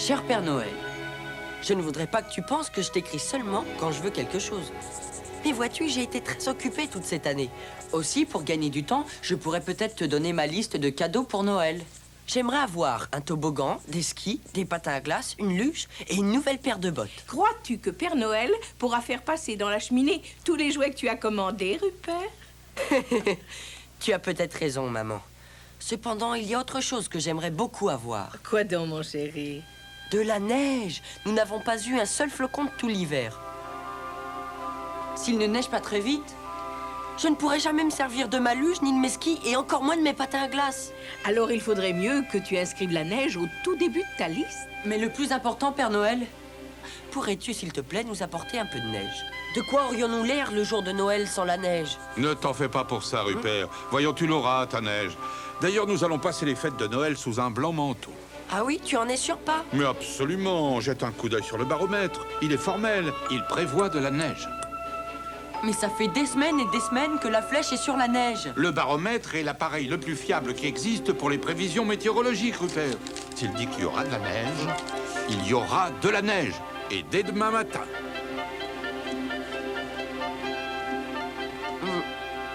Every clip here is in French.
Cher Père Noël, je ne voudrais pas que tu penses que je t'écris seulement quand je veux quelque chose. Mais vois-tu, j'ai été très occupée toute cette année. Aussi, pour gagner du temps, je pourrais peut-être te donner ma liste de cadeaux pour Noël. J'aimerais avoir un toboggan, des skis, des patins à glace, une luge et une nouvelle paire de bottes. Crois-tu que Père Noël pourra faire passer dans la cheminée tous les jouets que tu as commandés, Rupert? Tu as peut-être raison, maman. Cependant, il y a autre chose que j'aimerais beaucoup avoir. Quoi donc, mon chéri? De la neige. Nous n'avons pas eu un seul flocon de tout l'hiver. S'il ne neige pas très vite, je ne pourrai jamais me servir de ma luge, ni de mes skis, et encore moins de mes patins à glace. Alors il faudrait mieux que tu inscrives la neige au tout début de ta liste. Mais le plus important, Père Noël, pourrais-tu, s'il te plaît, nous apporter un peu de neige? De quoi aurions-nous l'air le jour de Noël sans la neige? Ne t'en fais pas pour ça, Rupert. Voyons, tu l'auras, ta neige. D'ailleurs, nous allons passer les fêtes de Noël sous un blanc manteau. Ah oui, tu en es sûr pas? Mais absolument. Jette un coup d'œil sur le baromètre. Il est formel. Il prévoit de la neige. Mais ça fait des semaines et des semaines que la flèche est sur la neige. Le baromètre est l'appareil le plus fiable qui existe pour les prévisions météorologiques, Rupert. S'il dit qu'il y aura de la neige, il y aura de la neige. Et dès demain matin.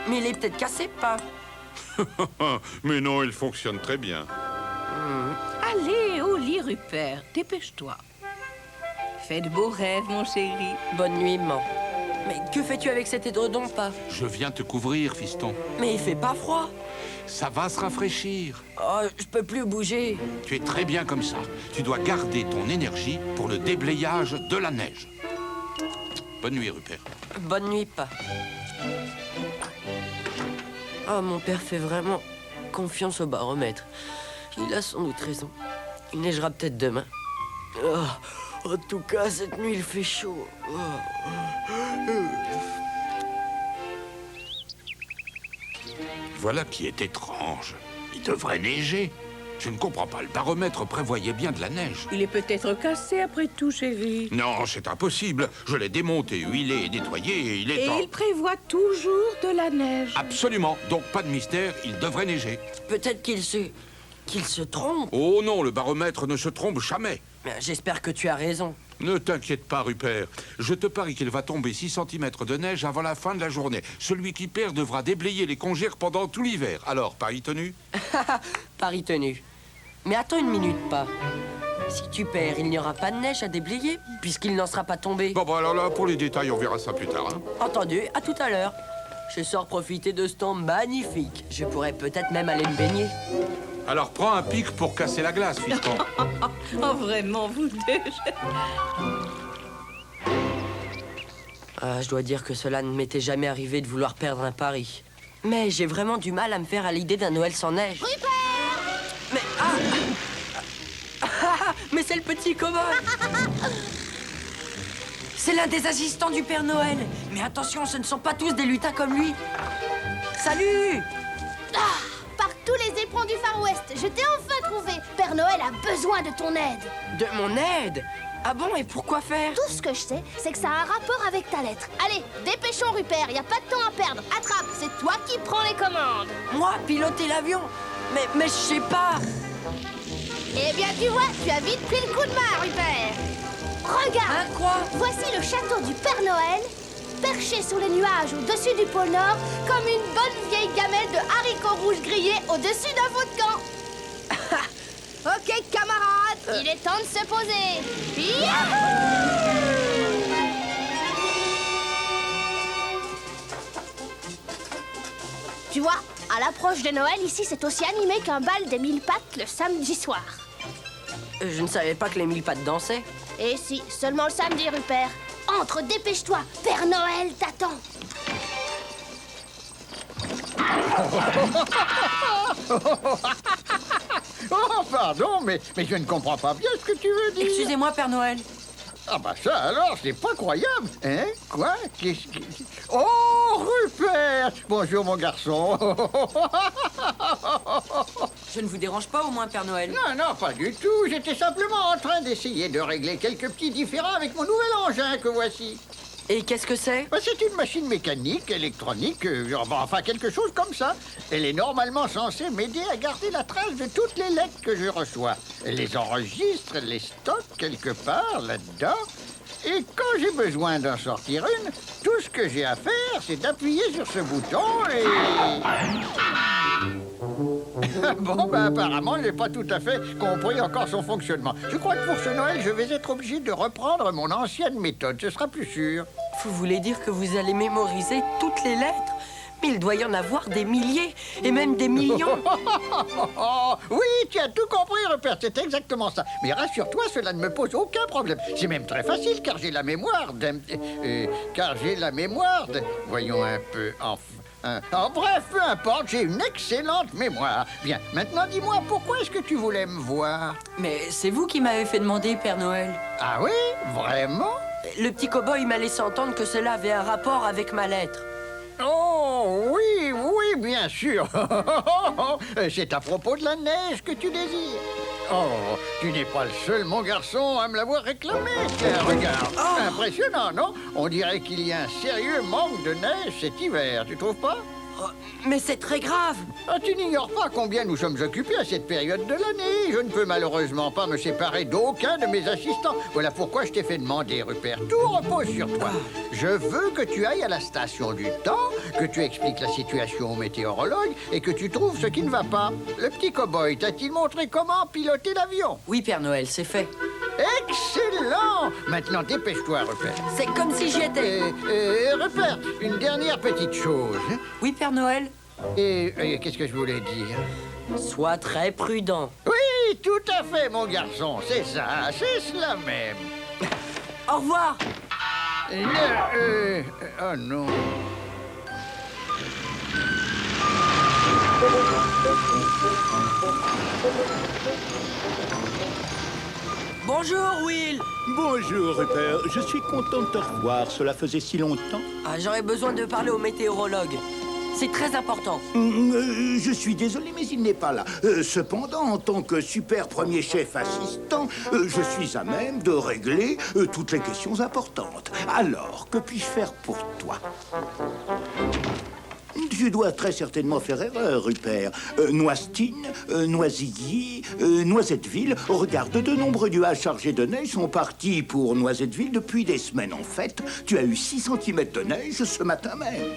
Mais il est peut-être cassé, pas? Mais non, il fonctionne très bien. Allez, au lit, Rupert. Dépêche-toi. Fais de beaux rêves, mon chéri. Bonne nuit, maman. Mais que fais-tu avec cet édredon, pas? Je viens te couvrir, fiston. Mais il fait pas froid. Ça va se rafraîchir. Oh, je peux plus bouger. Tu es très bien comme ça. Tu dois garder ton énergie pour le déblayage de la neige. Bonne nuit, Rupert. Bonne nuit, pas. Oh, mon père fait vraiment confiance au baromètre. Il a sans doute raison. Il neigera peut-être demain. Oh, en tout cas, cette nuit, il fait chaud. Voilà qui est étrange. Il devrait neiger. Je ne comprends pas. Le baromètre prévoyait bien de la neige. Il est peut-être cassé après tout, chéri. Non, c'est impossible. Je l'ai démonté, huilé et nettoyé et il est Et en... il prévoit toujours de la neige. Absolument. Donc pas de mystère, il devrait neiger. Peut-être qu'il se trompe. Oh non, le baromètre ne se trompe jamais. Mais j'espère que tu as raison. Ne t'inquiète pas, Rupert. Je te parie qu'il va tomber 6 cm de neige avant la fin de la journée. Celui qui perd devra déblayer les congères pendant tout l'hiver. Alors, pari tenu? Pari tenu. Mais attends une minute, pas. Si tu perds, il n'y aura pas de neige à déblayer, puisqu'il n'en sera pas tombé. Bon, bah alors là, pour les détails, on verra ça plus tard. Hein. Entendu, à tout à l'heure. Je sors profiter de ce temps magnifique. Je pourrais peut-être même aller me baigner. Alors, prends un pic pour casser la glace, fiston. Oh, vraiment, vous deux. Ah, je dois dire que cela ne m'était jamais arrivé de vouloir perdre un pari. Mais j'ai vraiment du mal à me faire à l'idée d'un Noël sans neige. Rupert! Mais mais c'est le petit cow-boy. C'est l'un des assistants du Père Noël. Mais attention, ce ne sont pas tous des lutins comme lui. Salut! Par tous les éperons du Far West, je t'ai enfin trouvé. Père Noël a besoin de ton aide. De mon aide? Ah bon, et pourquoi faire? Tout ce que je sais, c'est que ça a un rapport avec ta lettre. Allez, dépêchons, Rupert, y a pas de temps à perdre. Attrape, c'est toi qui prends les commandes. Moi, piloter l'avion? Mais je sais pas. Eh bien, tu vois, tu as vite pris le coup de main, Rupert. Regarde, Hein, quoi? voici le château du Père Noël, perché sous les nuages au-dessus du pôle Nord, comme une bonne vieille gamelle de haricots rouges grillés au-dessus d'un veau de camp. Ok, camarades, il est temps de se poser. Yahoo! Tu vois, à l'approche de Noël, ici, c'est aussi animé qu'un bal des 1000 pattes le samedi soir. Je ne savais pas que les 1000 pattes dansaient. Et si, seulement le samedi, Rupert. Entre, dépêche-toi, Père Noël t'attend. Oh, pardon, mais je ne comprends pas bien ce que tu veux dire. Excusez-moi, Père Noël. Ah bah ça alors, c'est pas croyable. Hein? Quoi? Oh, Rupert! Bonjour, mon garçon. Je ne vous dérange pas au moins, Père Noël? Non, pas du tout. J'étais simplement en train d'essayer de régler quelques petits différends avec mon nouvel engin que voici. Et qu'est-ce que c'est? Ben, c'est une machine mécanique, électronique, enfin quelque chose comme ça. Elle est normalement censée m'aider à garder la trace de toutes les lettres que je reçois. Elle les enregistre, elle les stocke quelque part là-dedans. Et quand j'ai besoin d'en sortir une, tout ce que j'ai à faire, c'est d'appuyer sur ce bouton et... Bon, ben apparemment, j'ai pas tout à fait compris encore son fonctionnement. Je crois que pour ce Noël, je vais être obligé de reprendre mon ancienne méthode. Ce sera plus sûr. Vous voulez dire que vous allez mémoriser toutes les lettres? Mais il doit y en avoir des milliers, et même des millions. Oui, tu as tout compris, Rupert, c'est exactement ça. Mais rassure-toi, cela ne me pose aucun problème. C'est même très facile, car j'ai la mémoire d'un... Voyons un peu, bref, peu importe, j'ai une excellente mémoire. Bien, maintenant dis-moi, pourquoi est-ce que tu voulais me voir? Mais c'est vous qui m'avez fait demander, Père Noël. Ah oui? Vraiment? Le petit cow-boy m'a laissé entendre que cela avait un rapport avec ma lettre. Oh, oui, oui, bien sûr. C'est à propos de la neige que tu désires. Oh, tu n'es pas le seul, mon garçon, à me l'avoir réclamé. Tiens, regarde. Impressionnant, non? On dirait qu'il y a un sérieux manque de neige cet hiver, tu trouves pas? Oh, mais c'est très grave. Ah, tu n'ignores pas combien nous sommes occupés à cette période de l'année. Je ne peux malheureusement pas me séparer d'aucun de mes assistants. Voilà pourquoi je t'ai fait demander, Rupert. Tout repose sur toi. Je veux que tu ailles à la station du temps, que tu expliques la situation au météorologue et que tu trouves ce qui ne va pas. Le petit cow-boy t'a-t-il montré comment piloter l'avion? Oui, Père Noël, c'est fait. Excellent! Maintenant, dépêche-toi, Rupert. C'est comme si j'y étais. Rupert, une dernière petite chose. Oui, Père Noël? Et qu'est-ce que je voulais dire? Sois très prudent. Oui, tout à fait, mon garçon. C'est ça, c'est cela même. Au revoir. Oh non. Bonjour, Will. Bonjour, Rupert. Je suis content de te revoir. Cela faisait si longtemps. Ah, j'aurais besoin de parler au météorologue. C'est très important. Je suis désolé, mais il n'est pas là. Cependant, en tant que super premier chef assistant, je suis à même de régler toutes les questions importantes. Alors, que puis-je faire pour toi? Tu dois très certainement faire erreur, Rupert. Noistine, Noisilly, Noisetteville. Regarde, de nombreux nuages chargés de neige sont partis pour Noisetteville depuis des semaines. En fait, tu as eu 6 cm de neige ce matin même.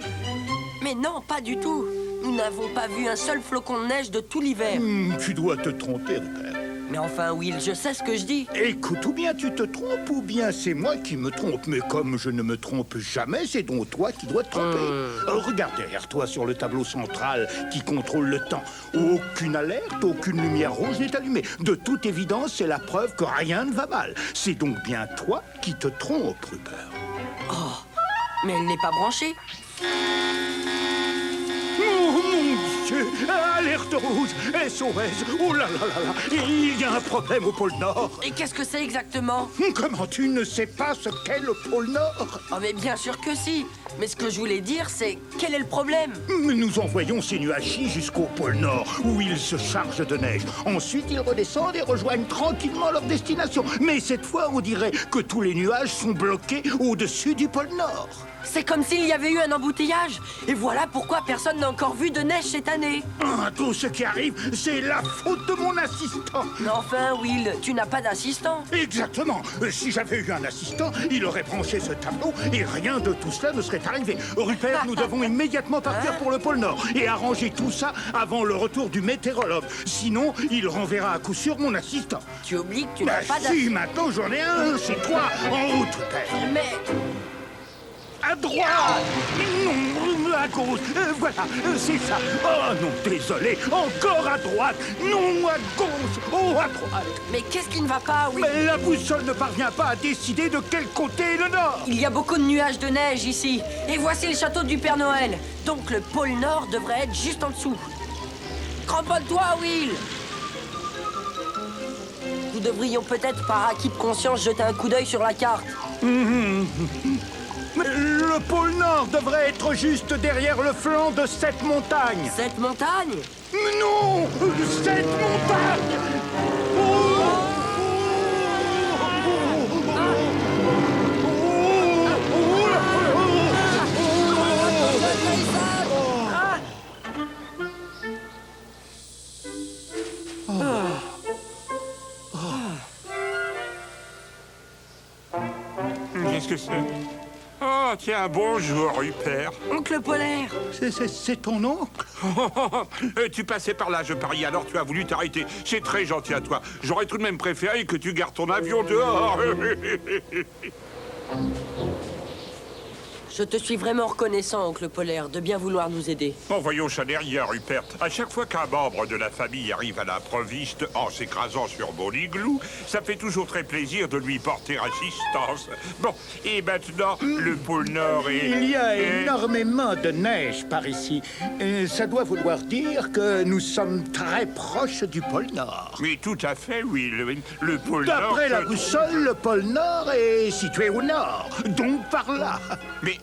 Mais non, pas du tout. Nous n'avons pas vu un seul flocon de neige de tout l'hiver. Tu dois te tromper, Rupert. Mais enfin, Will, je sais ce que je dis. Écoute, ou bien tu te trompes, ou bien c'est moi qui me trompe. Mais comme je ne me trompe jamais, c'est donc toi qui dois te tromper. Regarde derrière toi sur le tableau central qui contrôle le temps. Aucune alerte, aucune lumière rouge n'est allumée. De toute évidence, c'est la preuve que rien ne va mal. C'est donc bien toi qui te trompes, Rupert. Oh, mais elle n'est pas branchée. Oh mon Dieu! Alerte rouge! SOS! Oh là là là là! Il y a un problème au pôle Nord! Et qu'est-ce que c'est exactement? Comment tu ne sais pas ce qu'est le pôle Nord? Oh, mais bien sûr que si. Mais ce que je voulais dire, c'est quel est le problème? Nous envoyons ces nuages jusqu'au pôle Nord, où ils se chargent de neige. Ensuite, ils redescendent et rejoignent tranquillement leur destination. Mais cette fois, on dirait que tous les nuages sont bloqués au-dessus du pôle Nord. C'est comme s'il y avait eu un embouteillage. Et voilà pourquoi personne n'a encore vu de neige cette année. Tout ce qui arrive, c'est la faute de mon assistant. Mais enfin, Will, tu n'as pas d'assistant. Exactement. Si j'avais eu un assistant, il aurait branché ce tableau et rien de tout cela ne serait arrivé. Rupert, nous devons immédiatement partir pour le pôle Nord et arranger tout ça avant le retour du météorologue. Sinon, il renverra à coup sûr mon assistant. Tu oublies que tu n'as pas d'assistant. Si, maintenant j'en ai un, c'est toi. En route, Rupert. Mais... À droite! Non, à gauche. Voilà, c'est ça. Oh non, désolé. Encore à droite. Non, à gauche. Oh, à droite. Mais qu'est-ce qui ne va pas, Will? Mais la boussole ne parvient pas à décider de quel côté est le nord. Il y a beaucoup de nuages de neige ici. Et voici le château du Père Noël. Donc le pôle Nord devrait être juste en dessous. Cramponne-toi, Will. Nous devrions peut-être, par acquis de conscience, jeter un coup d'œil sur la carte. Le pôle Nord devrait être juste derrière le flanc de cette montagne. Cette montagne? Non! Cette montagne! Oh, tiens, bonjour, Rupert. Oncle Polaire. C'est ton nom? Tu passais par là, je parie, alors tu as voulu t'arrêter. C'est très gentil à toi. J'aurais tout de même préféré que tu gardes ton avion dehors. Je te suis vraiment reconnaissant, oncle Polaire, de bien vouloir nous aider. Bon, voyons ça derrière, Rupert. À chaque fois qu'un membre de la famille arrive à l'improviste en s'écrasant sur mon igloo, ça fait toujours très plaisir de lui porter assistance. Bon, et maintenant, le pôle Nord est... Il y a énormément de neige par ici. Ça doit vouloir dire que nous sommes très proches du pôle Nord. Mais tout à fait, oui. Le pôle Nord... D'après la boussole, le pôle Nord est situé au nord, donc par là. Mais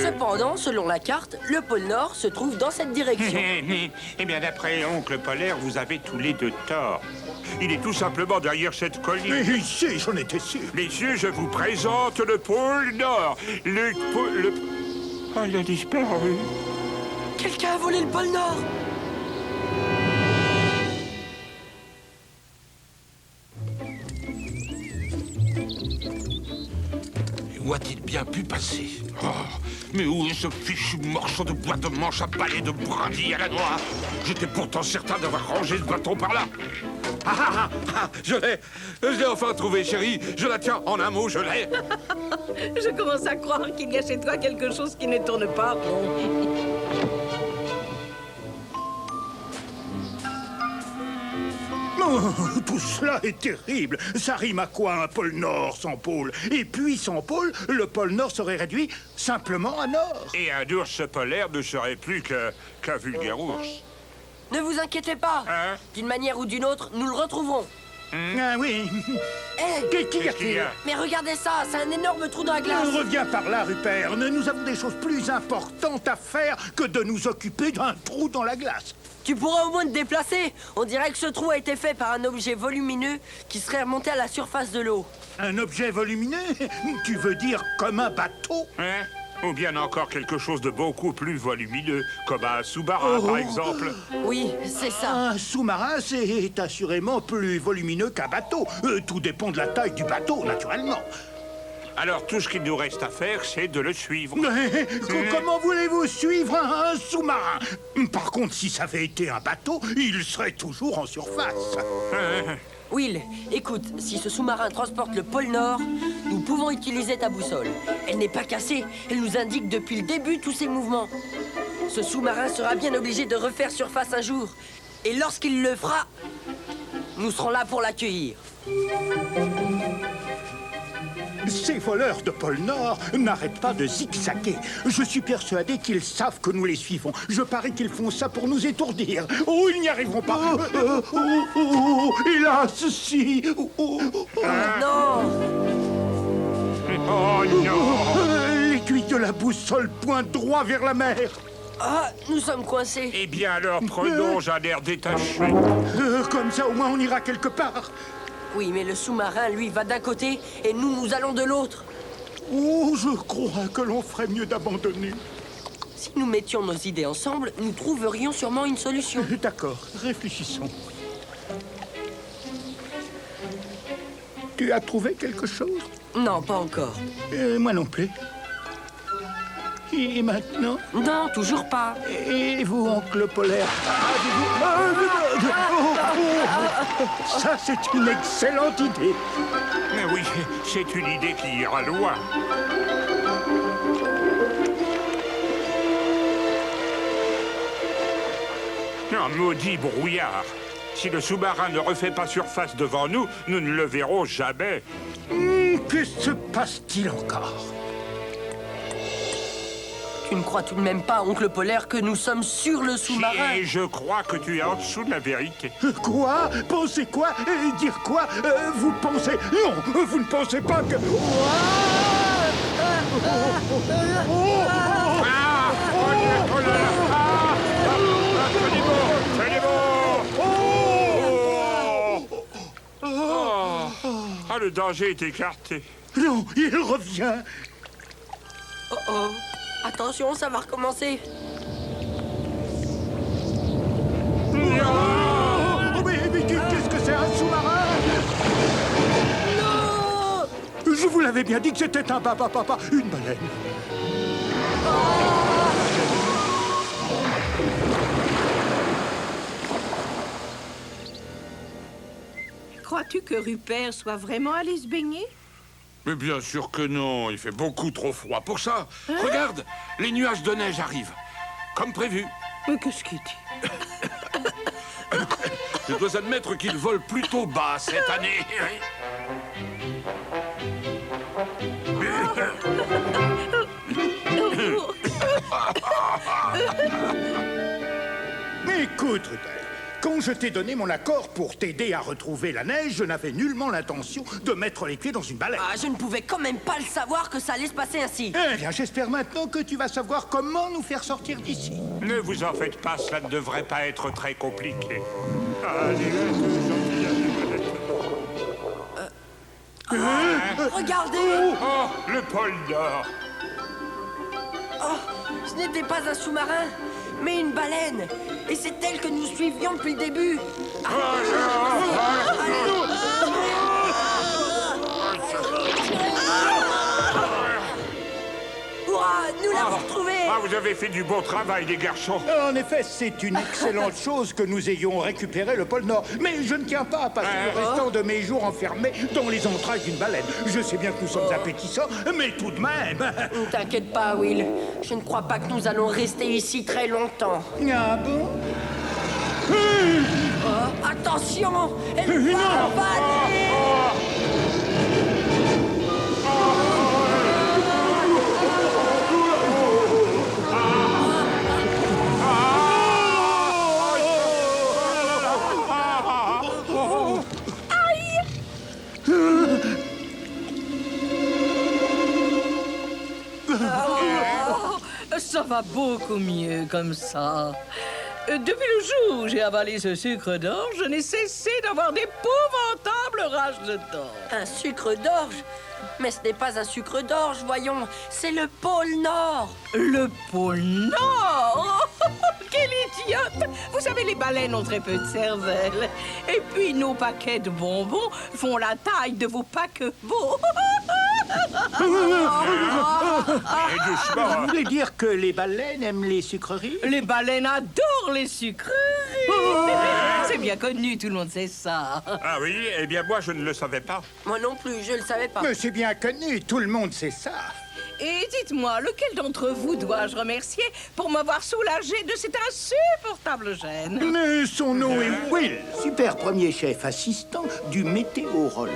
Cependant, selon la carte, le pôle Nord se trouve dans cette direction. Eh bien, d'après oncle Polaire, vous avez tous les deux tort. Il est tout simplement derrière cette colline. Mais ici, j'en étais sûr. Messieurs, je vous présente le pôle Nord. Le pôle... Oh, il a disparu. Quelqu'un a volé le pôle Nord! Où a-t-il bien pu passer? Oh, mais où est ce fichu morceau de bois de manche à balai de brindilles à la noix? J'étais pourtant certain d'avoir rangé ce bâton par là. Je l'ai enfin trouvé, chérie. Je la tiens, en un mot, je l'ai. Je commence à croire qu'il y a chez toi quelque chose qui ne tourne pas rond. Oh, tout cela est terrible. Ça rime à quoi un pôle Nord sans pôle? Et puis sans pôle, le pôle Nord serait réduit simplement à nord. Et un ours polaire ne serait plus qu'un vulgaire ours. Ne vous inquiétez pas. Hein? D'une manière ou d'une autre, nous le retrouverons. Ah oui. Hé, Qu'y Qu'est-ce qu'il y a-t-il? a? mais regardez ça, c'est un énorme trou dans la glace. On revient par là, Rupert. Nous avons des choses plus importantes à faire que de nous occuper d'un trou dans la glace. Tu pourras au moins te déplacer. On dirait que ce trou a été fait par un objet volumineux qui serait remonté à la surface de l'eau. Un objet volumineux? Tu veux dire comme un bateau? Hein? Ou bien encore quelque chose de beaucoup plus volumineux, comme un sous-marin, par exemple. Oui, c'est ça. Un sous-marin, c'est assurément plus volumineux qu'un bateau. Tout dépend de la taille du bateau, naturellement. Alors, tout ce qu'il nous reste à faire, c'est de le suivre. Mais comment voulez-vous suivre un sous-marin? Par contre, si ça avait été un bateau, il serait toujours en surface. Will, écoute, si ce sous-marin transporte le pôle Nord, nous pouvons utiliser ta boussole. Elle n'est pas cassée, elle nous indique depuis le début tous ses mouvements. Ce sous-marin sera bien obligé de refaire surface un jour. Et lorsqu'il le fera, nous serons là pour l'accueillir. Ces voleurs de pôle Nord n'arrêtent pas de zigzaguer. Je suis persuadé qu'ils savent que nous les suivons. Je parie qu'ils font ça pour nous étourdir. Oh, ils n'y arriveront pas. Hélas, si. Non! Oh non! L'aiguille de la boussole pointe droit vers la mer. Ah, nous sommes coincés. Eh bien alors, prenons un air détaché. Comme ça, au moins, on ira quelque part. Oui, mais le sous-marin, lui, va d'un côté et nous allons de l'autre. Oh, je crois que l'on ferait mieux d'abandonner. Si nous mettions nos idées ensemble, nous trouverions sûrement une solution. D'accord, réfléchissons. Tu as trouvé quelque chose? Non, pas encore. Moi non plus. Et maintenant? Non, toujours pas. Et vous, oncle Polaire? Ça, c'est une excellente idée. Mais oui, c'est une idée qui ira loin. Un maudit brouillard. Si le sous-marin ne refait pas surface devant nous, nous ne le verrons jamais. Que se passe-t-il encore? Tu ne crois tout de même pas, oncle Polaire, que nous sommes sur le sous-marin? Et je crois que tu es en dessous de la vérité. Quoi? Pensez quoi? Dire quoi? Vous pensez... Non, vous ne pensez pas que... Ah, le danger est écarté. Non, il revient. Oh oh. Attention, ça va recommencer. Mais qu'est-ce que c'est, un sous-marin? Non! Je Je vous l'avais bien dit que c'était un papa, une baleine. Crois-tu que Rupert soit vraiment allé se baigner? Mais bien sûr que non, il fait beaucoup trop froid pour ça. Regarde, les nuages de neige arrivent. Comme prévu. Mais qu'est-ce qu'il dit? Je dois admettre qu'il vole plutôt bas cette année. Mais écoute, Rupert, quand je t'ai donné mon accord pour t'aider à retrouver la neige, je n'avais nullement l'intention de mettre les pieds dans une baleine. Ah, je ne pouvais quand même pas le savoir que ça allait se passer ainsi. Eh bien, j'espère maintenant que tu vas savoir comment nous faire sortir d'ici. Ne vous en faites pas, cela ne devrait pas être très compliqué. Allez, Regardez! Oh, le pôle Nord. Oh, ce n'était pas un sous-marin, mais une baleine. Et c'est elle que nous suivions depuis le début. Hurrah, nous l'avons retrouvée! Ah, vous avez fait du bon travail, les garçons. En effet, c'est une excellente chose que nous ayons récupéré le pôle Nord. Mais je ne tiens pas à passer le restant de mes jours enfermé dans les entrailles d'une baleine. Je sais bien que nous sommes appétissants, mais tout de même... Ne t'inquiète pas, Will. Je ne crois pas que nous allons rester ici très longtemps. Ah bon? Oh, attention! Elle va avaler! Ça va beaucoup mieux comme ça. Depuis le jour où j'ai avalé ce sucre d'orge, je n'ai cessé d'avoir d'épouvantables rages de dents. Un sucre d'orge? Mais ce n'est pas un sucre d'orge, voyons. C'est le pôle Nord. Le pôle Nord? Oh, quelle idiote! Vous savez, les baleines ont très peu de cervelle. Et puis, nos paquets de bonbons font la taille de vos paquebots. Et doucement. Vous voulez dire que les baleines aiment les sucreries? Les baleines adorent les sucreries. C'est bien connu, tout le monde sait ça. Ah oui, eh bien moi je ne le savais pas. Moi non plus, je le savais pas. Mais c'est bien connu, tout le monde sait ça. Et dites-moi, lequel d'entre vous dois-je remercier pour m'avoir soulagé de cette insupportable gêne? Mais son nom est Will, super premier chef assistant du météorologue.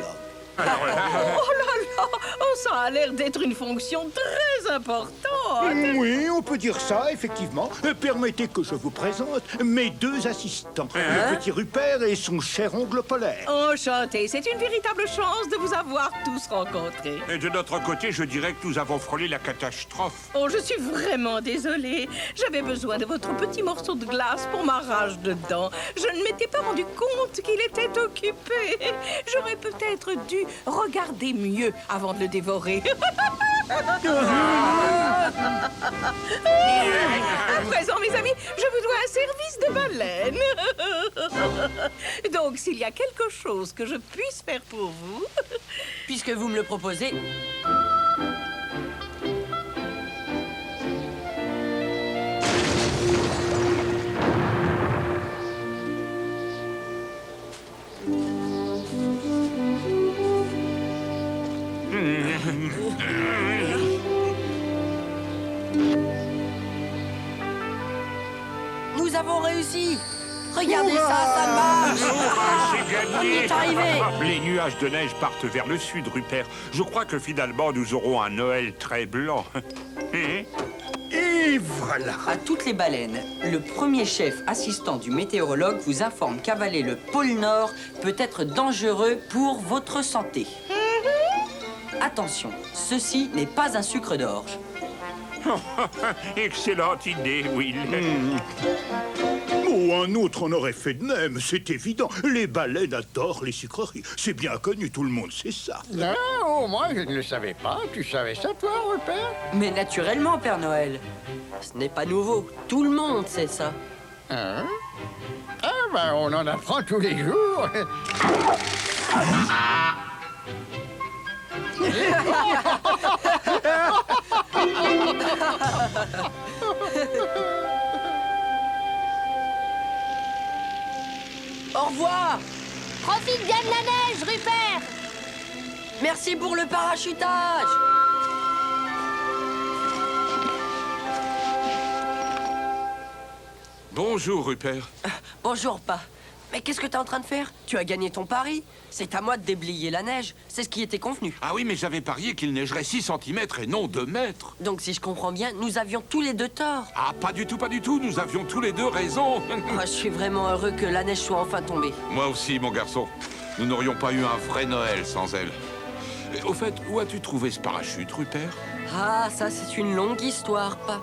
Oh là là! Oh, ça a l'air d'être une fonction très importante! Oui, on peut dire ça, effectivement. Permettez que je vous présente mes deux assistants, le petit Rupert et son cher ongle polaire. Enchanté, c'est une véritable chance de vous avoir tous rencontrés. Et de notre côté, je dirais que nous avons frôlé la catastrophe. Oh, je suis vraiment désolée. J'avais besoin de votre petit morceau de glace pour ma rage de dents. Je ne m'étais pas rendu compte qu'il était occupé. J'aurais peut-être dû regarder mieux avant de le dévorer. À présent, mes amis, je vous dois un service de baleine. Donc, s'il y a quelque chose que je puisse faire pour vous... Puisque vous me le proposez... Nous avons réussi! Regardez ça marche! C'est gagné! On est arrivé! Les nuages de neige partent vers le sud, Rupert. Je crois que finalement, nous aurons un Noël très blanc. Et voilà. À toutes les baleines, le premier chef assistant du météorologue vous informe qu'avaler le pôle Nord peut être dangereux pour votre santé. Attention, ceci n'est pas un sucre d'orge. Excellente idée, Will. Oh, un autre en aurait fait de même, c'est évident. Les baleines adorent les sucreries. C'est bien connu, tout le monde sait ça. Non, moi je ne le savais pas. Tu savais ça, toi, Rupert? Mais naturellement, Père Noël. Ce n'est pas nouveau. Tout le monde sait ça. Hein? Ah, ben, on en apprend tous les jours. Au revoir. Profite bien de la neige, Rupert. Merci pour le parachutage. Bonjour, Rupert. Bonjour, pas. Mais qu'est-ce que t'es en train de faire? Tu as gagné ton pari. C'est à moi de déblayer la neige. C'est ce qui était convenu. Ah oui, mais j'avais parié qu'il neigerait 6 cm et non 2 mètres. Donc, si je comprends bien, nous avions tous les deux tort. Ah, pas du tout, pas du tout. Nous avions tous les deux raison. Oh, je suis vraiment heureux que la neige soit enfin tombée. Moi aussi, mon garçon. Nous n'aurions pas eu un vrai Noël sans elle. Et au fait, où as-tu trouvé ce parachute, Rupert? Ah, ça, c'est une longue histoire, pas.